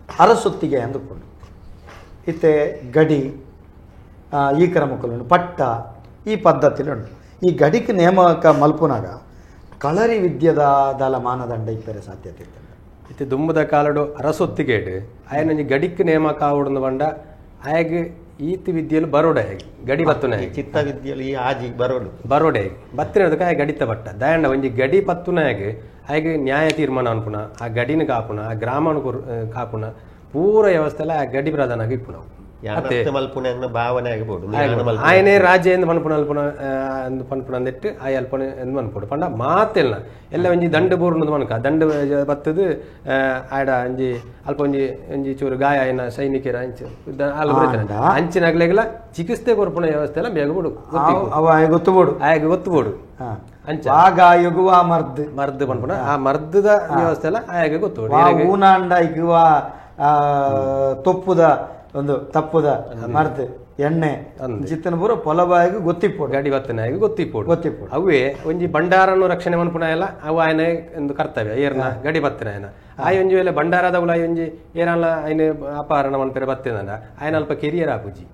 ಅರಸೊತ್ತಿಗೆ ಅಂದುಕೊಂಡು ಇತ್ತೆ ಗಡಿ ಈ ಕ್ರಮಕ್ಕೂ ಪಟ್ಟ ಈ ಪದ್ಧತಿಲು ಉಂಟು. ಈ ಗಡಿಗೆ ನೇಮಕ ಮಲ್ಪುನಾಗ ಕಳರಿ ವಿದ್ಯದ ದಾಲ ಮಾನದಂಡ ಇಪ್ಪರೆ ಸಾಧ್ಯತೆ ಇತ್ತು. ಇತ್ತೆ ದುಂಬದ ಕಾಲಡು ಅರಸೊತ್ತಿಗೇಡು ಆಯನ ಗಡಿಕ್ ನೇಮಕ ಆವಡನ್ನು ಬಂಡ ಆಯಗೆ ಈತಿ ವಿದ್ಯೆಯಲ್ಲಿ ಬರೋಡೆ ಹೇಗೆ ಗಡಿ ಬತ್ತುನ ಚಿತ್ತ ವಿದ್ಯೆಯಲ್ಲಿ ಈ ಆಜಿ ಬರೋಡೆ ಹೇಗೆ ಬತ್ತಿನದಕ್ಕೆ ಆಯ ಗಡಿತ ಬಟ್ಟ ದಾಯಂಡ ಒಂಜಿ ಗಡಿ ಪತ್ತುನ ಹೇಗೆ ಆಯ್ಗೆ ನ್ಯಾಯ ತೀರ್ಮಾನ ಅನ್ಪುನ ಆ ಗಡಿನ ಕಾಪುನ ಆ ಗ್ರಾಮನ ಕಾಪುನ ಪೂರ ವ್ಯವಸ್ಥೆಲ್ಲ ಆ ಗಡಿ ಪ್ರಧಾನ ಇಪ್ಪು ನಾವು ಭಾವನೆ ಆಗ್ಬೋದು ಆಯನೇ ರಾಜ್ಯ ಎಂದು ಪನ್ಪುನ ಅಲ್ಪನ ಪನ್ಪುನ ಅಂದಿಟ್ಟು ಆ ಅಲ್ಪನ ಎಂದು ಮನ್ಪುಡು ಪಂಡ ಮಾತೆಲ್ಲ ಎಲ್ಲ ಒಂಜಿ ದಂಡು ಬೂರ್ನದು ಮನ್ಕ ದಂಡು ಬತ್ತದು ಆಡ ಒಂಜಿ ಅಲ್ಪ ಒಂಜಿ ಚೂರು ಗಾಯ ಆಯ್ನ ಸೈನಿಕರ ಅಂಚಿನಾಗ್ಲೆಲ್ಲ ಚಿಕಿತ್ಸೆ ಕೊರ್ಪುನ ವ್ಯವಸ್ಥೆ ಎಲ್ಲ ಬೇಗ ಬಿಡು ಗೊತ್ತುಬೋಡು ಆಗ ಗೊತ್ತುಬೋಡು ಮರ್ದ್ ಪನ್ಪುನ ಆ ಮರ್ದದ ವ್ಯವಸ್ಥೆ ಎಲ್ಲ ಆಗ ಗೊತ್ತುಬೋಡು ತೊಪ್ಪುದ ಒಂದು ತಪ್ಪುದ ಮರ್ದ್ ಎಣ್ಣೆ ಚಿತ್ತನ ಪೂರ ಪೊಲಬಾಯಿಗೂ ಗೊತ್ತಿಪ್ಪೋಡು ಗಾಡಿ ಬತ್ತನಾಗಿ ಗೊತ್ತಿಪ್ಪೋಡು ಅವೇ ಒಂಜಿ ಭಂಡಾರನು ರಕ್ಷಣೆ ಮನ್ಪುನ ಎಲ್ಲ ಅವು ಆಯ್ನ ಒಂದು ಕರ್ತವ್ಯ ಏರ್ನ ಗಡಿ ಬತ್ತನ ಆಯ್ನ ಆಯ್ ಒಂಜಿ ವೇಳೆ ಭಂಡಾರದ ಉಲ ಒಂಜಿ ಏರಲ್ಲ ಆಯ್ನ ಅಪಹರಣ ಮನ್ಪೆರೆ ಬತ್ತೇನ ಆಯ್ನ ಅಲ್ಪ ಕೆರಿಯರ್ ಆಪುಜಿ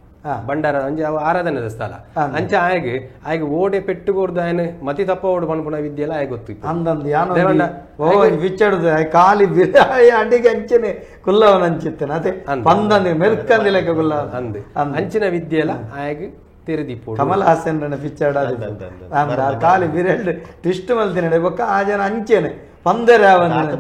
ಭಂಡಾರ ಒಂಜಿ ಅವು ಆರಾಧನೆದ ಸ್ಥಳ ಅಂಚ ಆಯ್ಗೆ ಓಡೆ ಪೆಟ್ಟುಗೋರ್ದು ಆಯ್ನ ಮತಿ ತಪ್ಪ ಓಡು ಮನ್ಪುನ ವಿದ್ಯೆಲ್ಲ ಆಯ್ ಗೊತ್ತಿತ್ತು ಬಿಚ್ಚಡುದು ಕಾಲಿ ಅಡಿಗೆ ಅಂಚನೆ ಕುಲ್ಲವನ ಅಂಚಿತ್ತೇನೆ ಅದೇ ಪಂದಂದಿ ಮೆಲ್ಕಂದಿಲಕ್ಕೆ ಕುಲ್ಲ ಅಂಚಿನ ವಿದ್ಯೆಲ್ಲ ಆಯ್ಗೆ ತೆರೆದಿಪ್ಪು ಕಮಲ್ ಹಾಸನ್ ಪಿಚ್ಚಡ ಕಾಲಿ ಬಿರೆಲ್ಡ್ ಟಿಸ್ಟ್ ಮಲ್ತಿನ ಬೊಕ್ಕ ಆ ಜನ ಅಂಚೆನೆ ಪಂದರ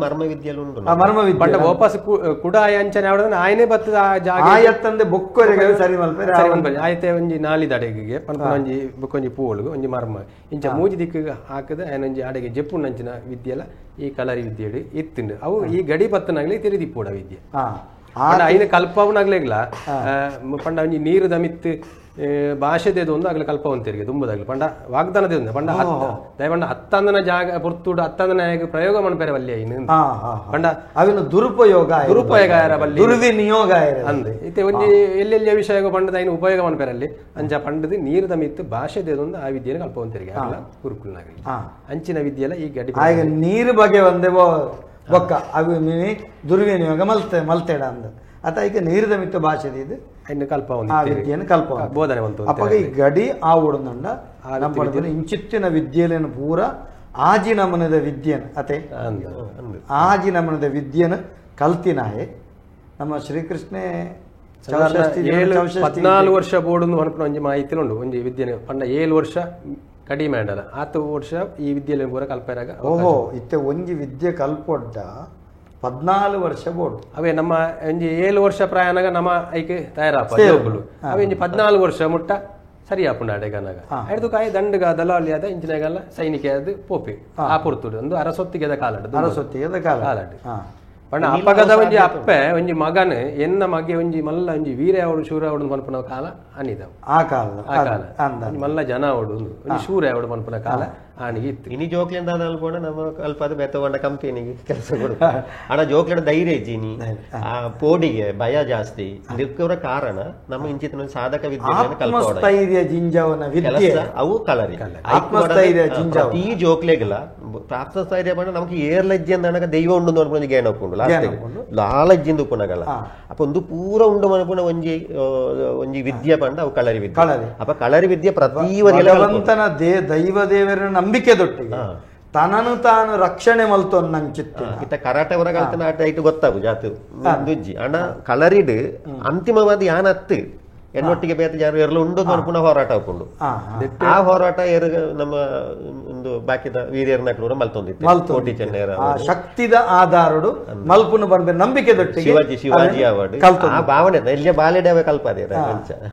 ಮರ್ಮ ವಿದ್ಯೆಲು ಮರ್ಮ ವಿದ್ಯೆ ವಾಪಸ್ ಕುಡ ಅಂಚನೆ ಆವಡ ಆಯ್ನೆ ಬತ್ತದ ಆ ಜಾಗ ಆಯತ್ತಂದೆ ಬೊಕ್ಕೊರೆಗೆ ಸರಿ ಮಲ್ಪೆ ಆಯ್ತೆ ಒಂಜಿ ನಾಲಿದ ಅಡೆಗೆ ಪನ್ಪುನ ಒಂಜಿ ಬೊಕ್ಕೊಂಜಿ ಪೂವೊಳಗು ಒಂಜಿ ಮರ್ಮ ಇಂಚ ಮೂಜಿ ದಿಕ್ಕಿಗೆ ಹಾಕದ ಆಯ್ನೊಂಜಿ ಅಡೆಗೆ ಜಪ್ಪು ನಂಚಿನ ವಿದ್ಯೆಲ್ಲ ಈ ಕಲರಿ ವಿದ್ಯೆಡು ಇತ್ತಿಂಡು ಅವು ಈ ಗಡಿ ಬತ್ತನಾಗ್ಲಿ ತೆರೆದಿಪ್ಪೋಡ ವಿದ್ಯೆ ಐನ ಕಲ್ಪವನಾಗ್ಲೇಗ್ಲ ಪಂಡ ಒಂಜಿ ನೀರು ದಮಿತ್ತು ಭಾಷೆದೇದು ಒಂದು ಆಗ್ಲಿ ಕಲ್ಪವಂತಿರಿಗೆ ತುಂಬದಾಗ್ಲಿ ಪಂಡ ವಾಗ್ದಾನದೇ ಒಂದು ಪಂಡ ದಯಪಂಡ ಹತ್ತಂದನ ಜಾಗ ಪೊರ್ತುಡು ಹತ್ತಂದನ ಪ್ರಯೋಗ ಮನ್ಪೆರೆ ಬಲ್ಯ ಪಂಡ ಅವಿನ ದುರುಪಯೋಗ ದುರ್ವಿನಿಯೋಗ ಅಂದೆ ಇತ್ತೆ ಒಂಜಿ ಎಲ್ಲೆಲ್ಲಿಯ ವಿಷಯ ಪಂಡದ ಐನು ಉಪಯೋಗ ಮನ್ಪೆರಲ್ಲಿ ಅಂಚ ಪಂಡದ ನೀರು ದಮಿತ್ತು ಭಾಷೆದೇದು ಒಂದು ಆ ವಿದ್ಯೆನ ಕಲ್ಪವಂತಿರಿಗೆ ಗುರುಕುಲ್ನಾಗ್ಲಿ ಅಂಚಿನ ವಿದ್ಯೆಲ್ಲ ಈ ಗಡಿ ನೀರು ಬಗ್ಗೆ ಒಂದೇ ಬೊಕ್ಕ ಅವು ದುರ್ವಿನಿಯೋಗ ಮಲ್ತೇಡ ಅಂದ ಅತ ಈಗ ನೀರಿದ ಮಿತ್ತ ಭಾಷೆ ಇದು ವಿದ್ಯೆಯನ್ನು ಕಲ್ಪ ಬೋಧನೆ ಅಪ್ಪಾಗ ಈ ಗಡಿ ಆ ಉಡಂಡ ಇಂಚಿತ್ತಿನ ವಿದ್ಯೆಯನ್ನು ಪೂರ ಆಜಿ ನಮನದ ವಿದ್ಯೆನ ಅತೆ ಆಜಿ ನಮನದ ವಿದ್ಯೆನ ಕಲ್ತಿನಾಯೆ ನಮ್ಮ ಶ್ರೀಕೃಷ್ಣ 14 ವರ್ಷ ಬೋರ್ಡ್ ಒಂಜಿ ಮಾಹಿತಿ ಉಂಡು ಒಂಜಿ ವಿದ್ಯೆನೆ ಪಂಡ 7 ವರ್ಷ ಕಡಿಮೆ ಅಂಡಲ್ಲ 10 ವರ್ಷ ಈ ವಿದ್ಯೆಯಲ್ಲಿ ಪೂರ ಕಲ್ಪರಾಗ ಓಹೋ ಇತ್ತೆ ಒಂಜಿ ವಿದ್ಯೆ ಕಲ್ಪೊಡ್ಡ 14 ವರ್ಷ ಬೋರ್ಡ್ ಅವೇ ನಮ್ಮ ಒಂಜಿ 7 ವರ್ಷ ಪ್ರಾಯನಾಗ ನಮ್ಮ ಐಕೆ ತಯಾರಪ್ಪ ಅವೇ 14 ವರ್ಷ ಮುಟ್ಟ ಸರಿ ಆಪುಂಡ ಅಡೆಗನಾಗ ಹಿಡಿದು ಕಾಯಿ ದಂಡಗ ದಲಾಲಿ ಆದ ಇಂಚಿನಾಗಲ್ಲ ಸೈನಿಕ ಅದು ಪೋಪೆ ಆ ಪುರ್ತುಡು ಒಂದು ಅರಸೊತ್ತಿಗೆದ ಕಾಲಡ್ ಪಂಡ ಅಪ್ಪಗದ ಒಂಜಿ ಅಪ್ಪೆ ಒಂಜಿ ಮಗನ್ ಎನ್ನ ಮಗೆ ಒಂಜಿ ಮಲ್ಲ ಒಂಜಿ ವೀರ ಅವಡು ಶೂರ ಅವಡು ಪನ್ಪುನ ಕಾಲ ಅನಿದವು ಆ ಕಾಲ ಮಲ್ಲ ಜನ ಅವಡು ಒಂಜಿ ಶೂರ ಅವಡು ಪನ್ಪುನ ಕಾಲ ಆನಿಗೆ ಇತ್ತು ಇನಿ ಜೋಕ್ಲೆಂದ ಅಲ್ಬೋಣ ನಮ್ಮ ಅಲ್ಪದ ಬೆತ್ತಗೊಂಡ ಕಂಪನಿಗೆ ಕೆಲಸ ಕೊಡು ಆಡ ಜೋಕ್ಲೆಂಡ ಧೈರ್ಯ ಇಜ್ಜಿನಿ ಆ ಪೋಡಿಗೆ ಭಯ ಜಾಸ್ತಿ ಇದಕ್ಕವರ ಕಾರಣ ನಮ್ಮ ಇಂಚಿನ ಸಾಧಕ ವಿದ್ಯೆಯನ್ನು ಕಲ್ಪೋಡ ಜಿಂಜವನ ವಿದ್ಯೆ ಅವು ಕಲರಿ ಆತ್ಮಸ್ಥೈರ್ಯ ಜಿಂಜವ ಈ ಜೋಕ್ಲೆಗಲ ಆತ್ಮಸ್ಥೈರ್ಯ ಪಂಡ ನಮಗೆ ಏರ್ಲಜ್ಜಿ ಅಂದನಗ ದೈವ ಉಂಡು ನೋಡ್ಕೊಂಡು ಗೇಣ ಉಪ್ಪುಂಡು ಲಾಲಜ್ಜಿಂದು ಉಪ್ಪುನಗಲ ಅಪ್ಪ ಒಂದು ಪೂರ ಉಂಡು ಮನಪುನ ಒಂಜಿ ವಿದ್ಯೆ ಪಂಡ ಅವು ಕಲರಿ ವಿದ್ಯೆ ಅಪ್ಪ ಕಲರಿ ವಿದ್ಯೆ ಭಗವಂತನ ದೈವ ದೇವರ ನಂಬಿಕೆ ದೊಟ್ಟಿಗೆ ತನನು ತಾನು ರಕ್ಷಣೆ ಮಲ್ತು ನಂಚಿತ್ತು ಇತ್ತ ಕರಾಟೆ ಹೊರಗಲ್ತನ ಆಟ ಇಟ್ಟು ಗೊತ್ತಾಗು ಜಾತು ದುಜ್ಜಿ ಅಣ್ಣ ಕಲರಿಡ್ ಅಂತಿಮವಾದ ಯಾನತ್ತು ಎನ್ನೊಟ್ಟಿಗೆ ಬೇತ ಯಾರು ಎಲ್ಲ ಉಂಡು ಪುನಃ ಹೋರಾಟ ಹಾಕೊಂಡು ಆ ಹೋರಾಟ ನಮ್ಮ ಒಂದು ಬಾಕಿದ ವೀರ್ಯರ್ನಕರು ಮಲ್ತೊಂದಿತ್ತು ಚೆನ್ನೈರ ಶಕ್ತಿದ ಆಧಾರಡು ಮಲ್ಪುನ ಬರ್ಬೇಕು ನಂಬಿಕೆ ದೊಟ್ಟಿಗೆ ಶಿವಾಜಿ ಅವಾರ್ಡ್ ಆ ಭಾವನೆ ಎಲ್ಲಿ ಬಾಲೆಡವೆ ಕಲ್ಪದೆ